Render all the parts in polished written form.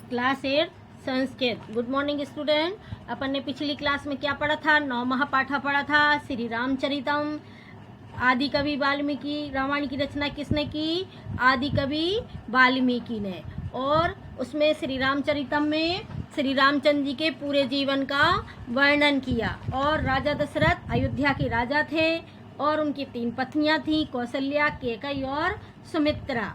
Class 8 Sanskrit. Good morning student. अपन ने पिछली क्लास में क्या पढ़ा था? 9 महापाठा पढ़ा था। श्री रामचरितम, आदि कवि वाल्मीकि। रामायण की रचना किसने की? आदि कवि वाल्मीकि ने। और उसमें श्री रामचरितम में श्री रामचंद्र जी के पूरे जीवन का वर्णन किया। और राजा दशरथ अयोध्या के राजा थे और उनकी 3 पत्नियां थीं, कौशल्या, कैकेयी और सुमित्रा।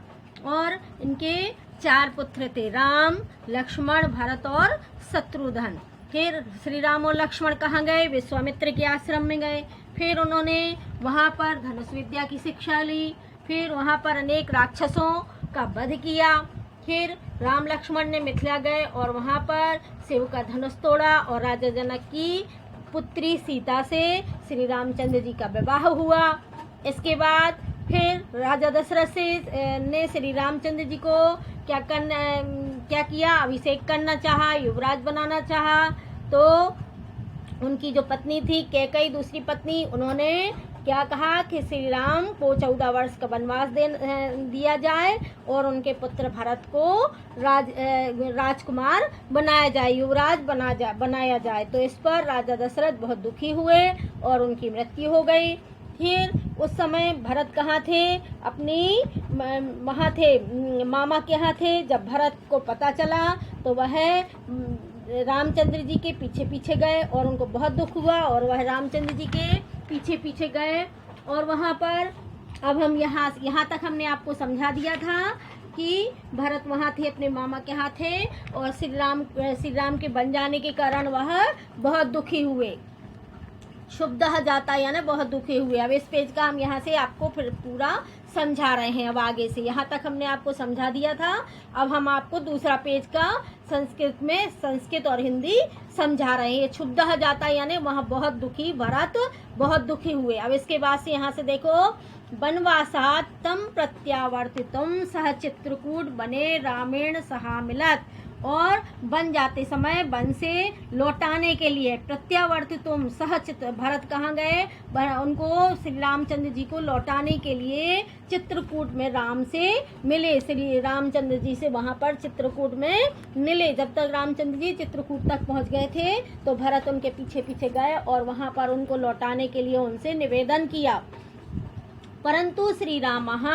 और इनके 4 पुत्र थे, राम, लक्ष्मण, भरत और शत्रुघ्न। फिर श्री राम और लक्ष्मण कहाँ गए? विश्वामित्र के आश्रम में गए। फिर उन्होंने वहाँ पर धनुष विद्या की शिक्षा ली। फिर वहाँ पर अनेक राक्षसों का वध किया। फिर राम लक्ष्मण ने मिथिला गए और वहाँ पर शिव का धनुष तोड़ा और राजा जनक की पुत्री सीता से श्री रामचंद्र जी का विवाह हुआ। इसके बाद फिर राजा दशरथ ने श्री रामचंद्र जी को क्या किया? अभिषेक करना चाहा, युवराज बनाना चाहा। तो उनकी जो पत्नी थी कैकेयी, दूसरी पत्नी, उन्होंने क्या कहा कि श्री राम को 14 वर्ष का वनवास दिया जाए और उनके पुत्र भरत को राजकुमार बनाया जाए, युवराज बनाया जाए। तो इस पर राजा दशरथ बहुत दुखी हुए और उनकी मृत्यु हो गई। फिर उस समय भरत कहाँ थे? अपनी वहाँ थे, मामा के यहाँ थे। जब भरत को पता चला तो वह रामचंद्र जी के पीछे पीछे गए और उनको बहुत दुख हुआ और वह रामचंद्र जी के पीछे पीछे गए। और वहाँ पर अब हम यहाँ तक हमने आपको समझा दिया था कि भरत वहाँ थे, अपने मामा के यहाँ थे और श्री राम के बन जाने के कारण वह बहुत दुखी हुए। क्षुब्धः जाता यानी बहुत दुखी हुए। अब इस पेज का हम यहाँ से आपको फिर पूरा समझा रहे हैं। अब आगे से यहाँ तक हमने आपको समझा दिया था। अब हम आपको दूसरा पेज का संस्कृत और हिंदी समझा रहे हैं। क्षुब्धः जाता यानी वहाँ बहुत दुखी, भरत बहुत दुखी हुए। अब इसके बाद से यहाँ से देखो, वनवासात् तम प्रत्यावर्तितुम सह चित्रकूट बने रामेण सहा मिलत। और वन जाते समय वन से लौटाने के लिए प्रत्यावर्तितुम सह भरत कहाँ गए? उनको श्री रामचंद्र जी को लौटाने के लिए चित्रकूट में राम से मिले। श्री रामचंद्र जी से वहाँ पर चित्रकूट में मिले। जब तक रामचंद्र जी चित्रकूट तक पहुँच गए थे तो भरत उनके पीछे पीछे गए और वहाँ पर उनको लौटाने के लिए उनसे निवेदन किया। परंतु श्री रामः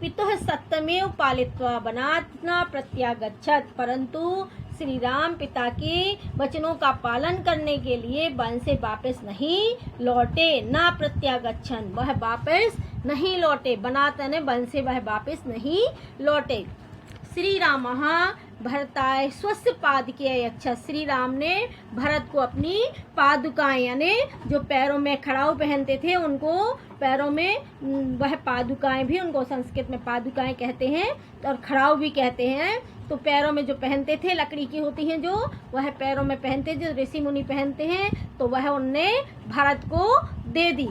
पितुः सत्यमेव पालित्वा वनात् न प्रत्यागच्छत्। परंतु श्री राम पिता के वचनों का पालन करने के लिए वन से वापस नहीं लौटे। न प्रत्यागच्छन्, वह वापस नहीं लौटे। वनात् यानी वन से वह वापस नहीं लौटे। श्री रामः भरताय स्वस्य पादुके यच्छत्। श्री राम ने भरत को अपनी पादुकाएं यानी जो पैरों में खड़ाऊ पहनते थे, उनको पैरों में वह पादुकाएं भी, उनको संस्कृत में पादुकाएं कहते हैं और खड़ाऊ भी कहते हैं। तो पैरों में जो पहनते थे, लकड़ी की होती हैं जो, वह पैरों में पहनते, जो ऋषि मुनि पहनते हैं, तो वह उनने भरत को दे दी।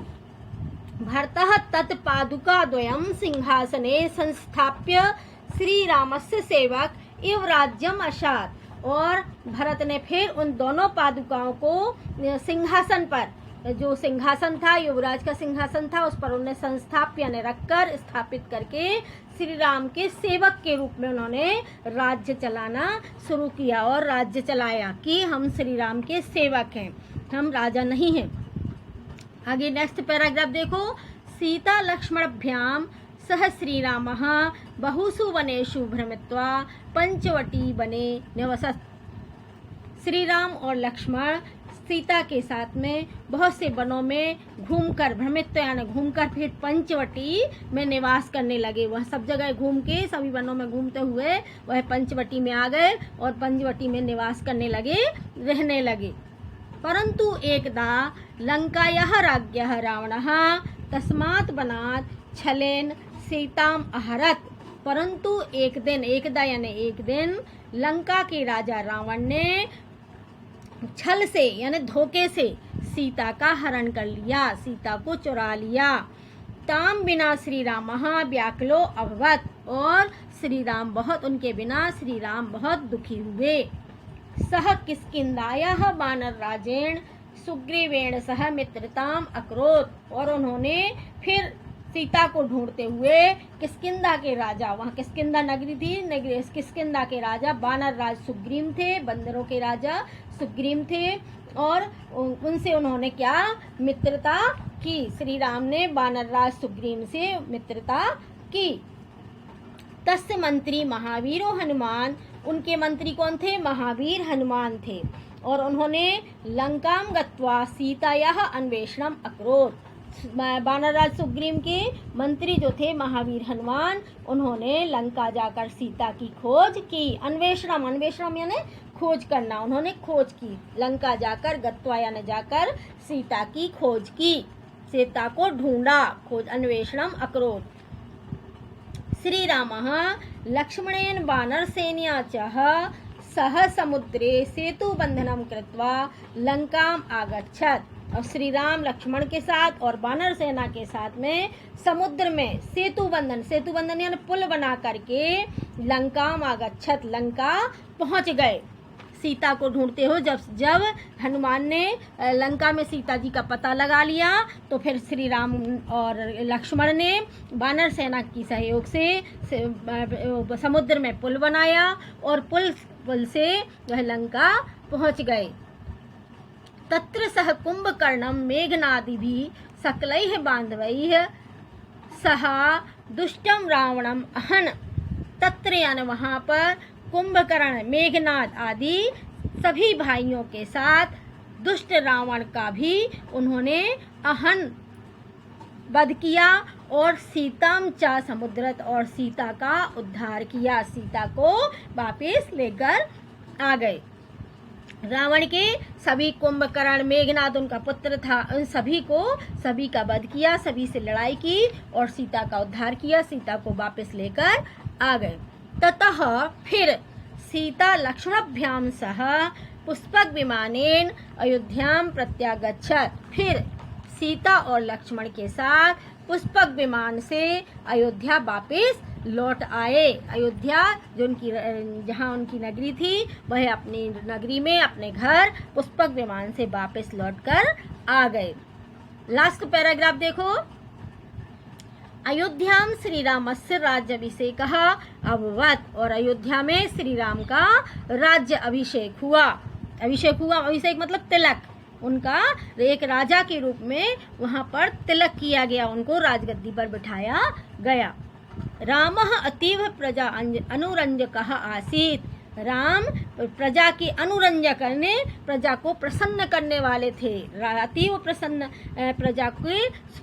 भरतः तत् पादुका द्वयं सिंहासने संस्थाप्य श्री रामस्य सेवक इव राज्यम अशात। और भरत ने फिर उन दोनों पादुकाओं को सिंहासन पर, जो सिंहासन था युवराज का सिंहासन था, उस पर उन्हें संस्थाप्य यानी रखकर, स्थापित करके श्री राम के सेवक के रूप में उन्होंने राज्य चलाना शुरू किया और राज्य चलाया कि हम श्री राम के सेवक हैं, हम राजा नहीं हैं। आगे नेक्स्ट पैराग्राफ देखो। सीता लक्ष्मणभ्याम सह श्रीरामः बहुषु वनेषु भ्रमित्वा पंचवटी वने निवसत्। श्री राम और लक्ष्मण सीता के साथ में बहुत से वनों में घूमकर, भ्रमित यानी घूमकर, फिर पंचवटी में निवास करने लगे। वह सब जगह घूम के, सभी वनों में घूमते हुए वह पंचवटी में आ गए और पंचवटी में निवास करने लगे, रहने लगे। परंतु एकदा लंकायाः राज्ञः रावणः तस्मात् वनात् छलेन सीताम अहरत। परंतु एकदा यानी एक दिन लंका के राजा रावण ने छल से यानी धोखे से सीता का हरण कर लिया, सीता को चुरा लिया। ताम बिना श्री रामः व्याकुलो अभवत्। और श्री राम बहुत, उनके बिना श्री राम बहुत दुखी हुए। सह किष्किंधायाः वानर राजेण सुग्रीवेण सह मित्रताम अकरोत्। और उन्होंने फिर सीता को ढूंढते हुए किष्किंधा के राजा, वहाँ किष्किंधा नगरी थी, किष्किंधा के राजा वानर राज सुग्रीव थे, बंदरों के राजा सुग्रीव थे, और उनसे उन्होंने क्या मित्रता की। श्री राम ने वानर राज सुग्रीव से मित्रता की। तस्य मंत्री महावीरो हनुमान, उनके मंत्री कौन थे? महावीर हनुमान थे। और उन्होंने लंकाम गत्वा सीतायाः अन्वेषणम अकरोत्, वानरराज सुग्रीव के मंत्री जो थे महावीर हनुमान, उन्होंने लंका जाकर सीता की खोज की। अन्वेषणम, अन्वेषणम यानी खोज करना, उन्होंने खोज की। लंका जाकर, गत्वा यानी जाकर, सीता की खोज की, सीता को ढूंढा, खोज अन्वेषणम अकरोत्। श्री रामः लक्ष्मणेन वानरसेनया च सह समुद्रे सेतुबंधनं कृत्वा लंकाम आगच्छत्। और श्री राम लक्ष्मण के साथ और वानर सेना के साथ में समुद्र में सेतुबंधन, सेतुबंधन यानी पुल बना करके लंकाम आगच्छत्, लंका पहुंच गए। सीता को ढूंढते हो जब हनुमान ने लंका में सीता जी का पता लगा लिया, तो फिर श्री राम और लक्ष्मण ने वानर सेना की सहयोग से समुद्र में पुल बनाया और पुल से वह लंका पहुंच गए। तत्र सह कुंभकर्णम मेघनादिभिः सकलैः बांधवैः सह दुष्टम रावणम अहन। तत्र यानी वहाँ पर कुंभकर्ण, मेघनाद आदि सभी भाइयों के साथ दुष्ट रावण का भी उन्होंने अहन वध किया और सीताम चा समुद्रत, और सीता का उद्धार किया, सीता को वापस लेकर आ गए। रावण के सभी, कुंभकर्ण, मेघनाद उनका पुत्र था, उन सभी का वध किया, सभी से लड़ाई की और सीता का उद्धार किया, सीता को वापस लेकर आ गए। ततः फिर सीता लक्ष्मणाभ्याम सह पुष्पक विमानेन अयोध्याम प्रत्यागच्छत्। फिर सीता और लक्ष्मण के साथ पुष्पक विमान से अयोध्या वापस लौट आए। अयोध्या जो जहाँ उनकी नगरी थी, वह अपनी नगरी में अपने घर पुष्पक विमान से वापस लौटकर आ गए। लास्ट पैराग्राफ देखो। अयोध्याम श्री रामस्य राज्याभिषेकः अभवत्, और अयोध्या में श्री राम का राज्य अभिषेक हुआ। अभिषेक मतलब तिलक, उनका एक राजा के रूप में वहाँ पर तिलक किया गया, उनको राजगद्दी पर बिठाया गया। रामः अतीव प्रजा अनुरंजकः आसीत्, राम प्रजा के अनुरंजक ने प्रजा को प्रसन्न करने वाले थे, अतीव प्रसन्न, प्रजा को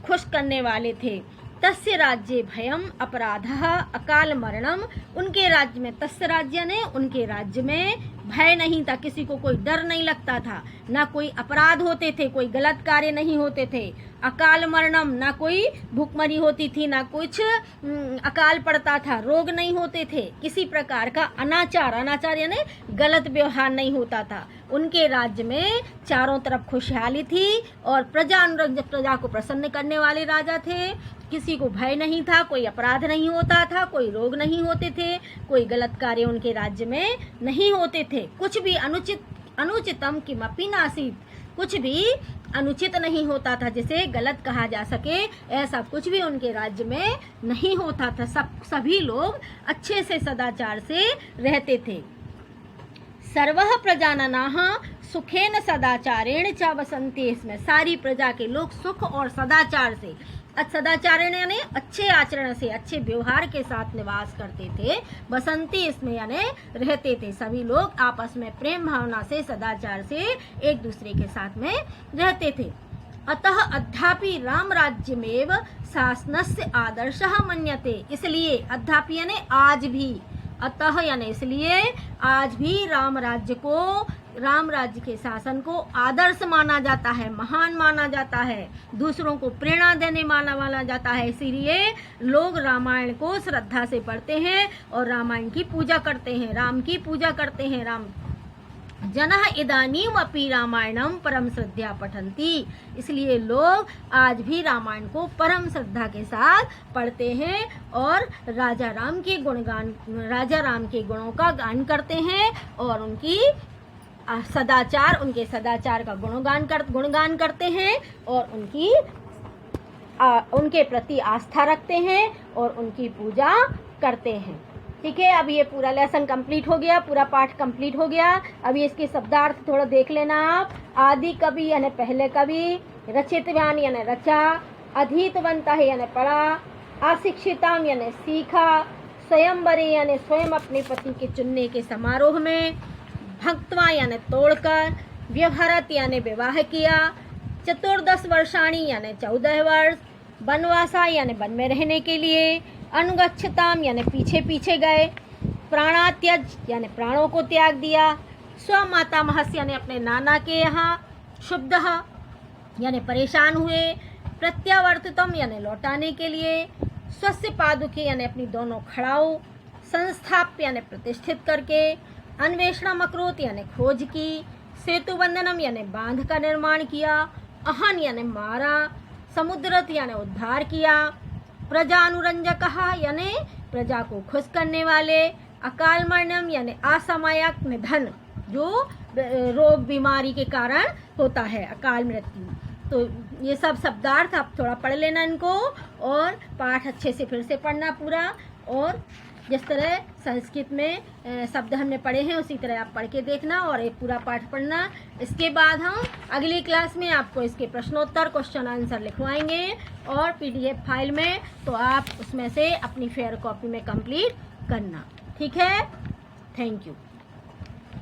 खुश करने वाले थे। तस्य राज्ये भयम अपराधः अकाल मरणम, उनके राज्य में, तस्य राज्य ने उनके राज्य में भय नहीं था, किसी को कोई डर नहीं लगता था, ना कोई अपराध होते थे, कोई गलत कार्य नहीं होते थे। अकाल मरणम, ना कोई भूखमरी होती थी, ना कुछ अकाल पड़ता था, रोग नहीं होते थे, किसी प्रकार का अनाचार यानी गलत व्यवहार नहीं होता था। उनके राज्य में चारों तरफ खुशहाली थी और प्रजा को प्रसन्न करने वाले राजा थे। किसी को भय नहीं था, कोई अपराध नहीं होता था, कोई रोग नहीं होते थे, कोई गलत कार्य उनके राज्य में नहीं होते थे। कुछ भी अनुचितम किमपि नासीत्, कुछ भी अनुचित नहीं होता था, जिसे गलत कहा जा सके ऐसा कुछ भी उनके राज्य में नहीं होता था। सभी लोग अच्छे से सदाचार से रहते थे। सर्वः प्रजाननाः सुखेन सदाचारेण च वसन्ति, इसमें सारी प्रजा के लोग सुख और सदाचार से, सदाचारण यानी अच्छे आचरण से, अच्छे व्यवहार के साथ निवास करते थे। बसंती इसमें यानी रहते थे, सभी लोग आपस में प्रेम भावना से, सदाचार से एक दूसरे के साथ में रहते थे। अतः अद्यापि राम राज्यमेव शासनस्य आदर्शः मन्यते, इसलिए अद्यापि यानी आज भी, अतः यानी इसलिए आज भी राम राज्य के शासन को आदर्श माना जाता है, महान माना जाता है, दूसरों को प्रेरणा देने माना जाता है। इसीलिए लोग रामायण को श्रद्धा से पढ़ते हैं और रामायण की पूजा करते हैं, राम की पूजा करते हैं। राम जनः इदानीम अपि रामायणम परम श्रद्धा पठन्ति, इसलिए लोग आज भी रामायण को परम श्रद्धा के साथ पढ़ते हैं और राजा राम के गुणों का गान करते हैं और उनके सदाचार का गुणगान करते हैं और उनकी उनके प्रति आस्था रखते हैं और उनकी पूजा करते हैं। ठीक है, अब ये पूरा लेसन कंप्लीट हो गया, पूरा पाठ कंप्लीट हो गया। अभी इसके शब्दार्थ थोड़ा देख लेना आप। आदि कवि यानी पहले कवि, रचितवान यानी रचा, अधीतवंता है यानी पढ़ा, अशिक्षिताम यानी सीखा, स्वयंवरे यानी स्वयं अपने पति के चुनने के समारोह में, भक्तवा यानी तोड़कर, व्यवहारत यानी विवाह किया, चतुर्दश वर्षाणी यानी 14 वर्ष, वनवासा यानी वन में रहने के लिए, अनुगच्छताम यानी पीछे पीछे गए, प्राणात्यज यानी प्राणों को त्याग दिया, स्वमातामहस्य यानी अपने नाना के यहाँ, शुभ्ध यानी परेशान हुए, प्रत्यावर्तितम यानी लौटाने के लिए, स्वस्य पादुके यानी अपनी दोनों खड़ाऊ, संस्थाप्य यानी प्रतिष्ठित करके, अन्वेषणम अकरोत यानी खोज की, सेतु बंधनम यानी बांध का निर्माण किया, अहन यानी मारा, समुद्रत यानी उद्धार किया, प्रजानुरंजक यानी प्रजा को खुश करने वाले, अकाल मरणम यानी असामयिक निधन जो रोग बीमारी के कारण होता है, अकाल मृत्यु। तो ये सब शब्दार्थ आप थोड़ा पढ़ लेना इनको, और पाठ अच्छे से फिर से पढ़ना पूरा, और जिस तरह संस्कृत में शब्द हमने पढ़े हैं उसी तरह आप पढ़ के देखना और एक पूरा पाठ पढ़ना। इसके बाद हम अगली क्लास में आपको इसके प्रश्नोत्तर क्वेश्चन आंसर लिखवाएंगे और PDF फाइल में, तो आप उसमें से अपनी फेयर कॉपी में कंप्लीट करना। ठीक है, थैंक यू।